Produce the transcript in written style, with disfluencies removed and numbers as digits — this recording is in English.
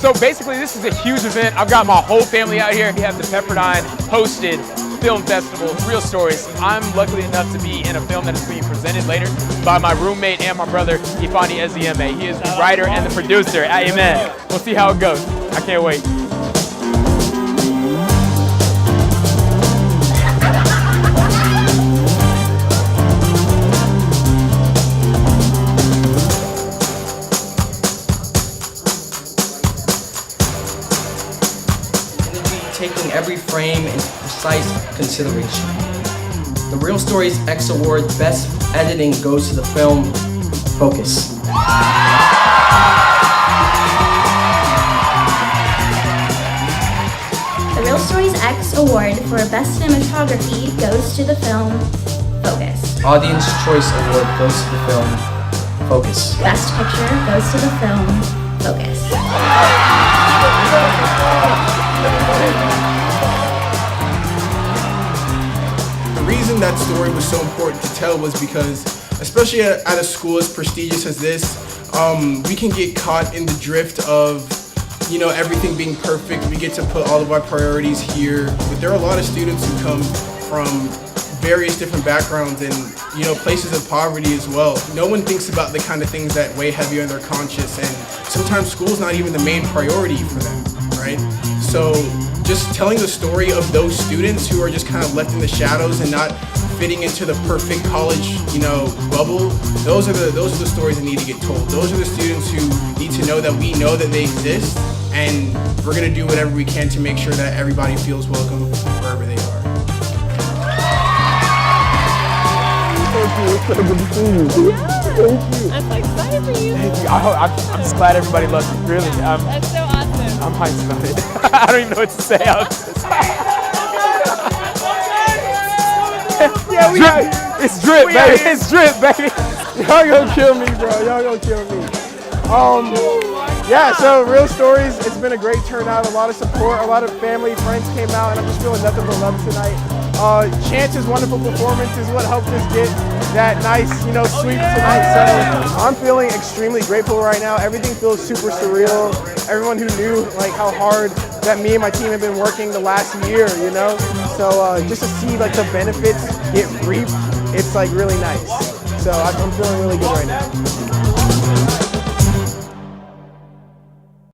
So basically, this is a huge event. I've got my whole family out here. We have the Pepperdine hosted Film Festival, Real Stories. I'm lucky enough to be in a film that is being presented later by my roommate and my brother, Ifani Ezieme. He is the writer and the producer. Amen. We'll see how it goes. I can't wait. Taking every frame into precise consideration. The ReelStories X Award Best Editing goes to the film Focus. The ReelStories X Award for Best Cinematography goes to the film Focus. Audience Choice Award goes to the film Focus. Best Picture goes to the film Focus. The reason that story was so important to tell was because, especially at a school as prestigious as this, we can get caught in the drift of, you know, everything being perfect. We get to put all of our priorities here, but there are a lot of students who come from various different backgrounds and, you know, places of poverty as well. No one thinks about the kind of things that weigh heavy on their conscience, and sometimes school's not even the main priority for them, right? So just telling the story of those students who are just kind of left in the shadows and not fitting into the perfect college, you know, bubble, those are the stories that need to get told. Those are the students who need to know that we know that they exist, and we're gonna do whatever we can to make sure that everybody feels welcome wherever they are. It's so good to see you. Yeah, I'm so excited for you. Thank you. I'm just glad everybody loves it, really. That's so awesome. I'm hyped about it. I don't even know what to say. It's drip, baby. It's drip, baby. Y'all gonna kill me, bro. Y'all gonna kill me. Yeah, so Real Stories, it's been a great turnout, a lot of support, a lot of family, friends came out, and I'm just feeling nothing but love tonight. Chance's wonderful performance is what helped us get that nice, you know, sweep tonight. So I'm feeling extremely grateful right now. Everything feels super surreal. Everyone who knew like how hard that me and my team have been working the last year, you know. So just to see like the benefits get reaped, it's like really nice. So I'm feeling really good right now.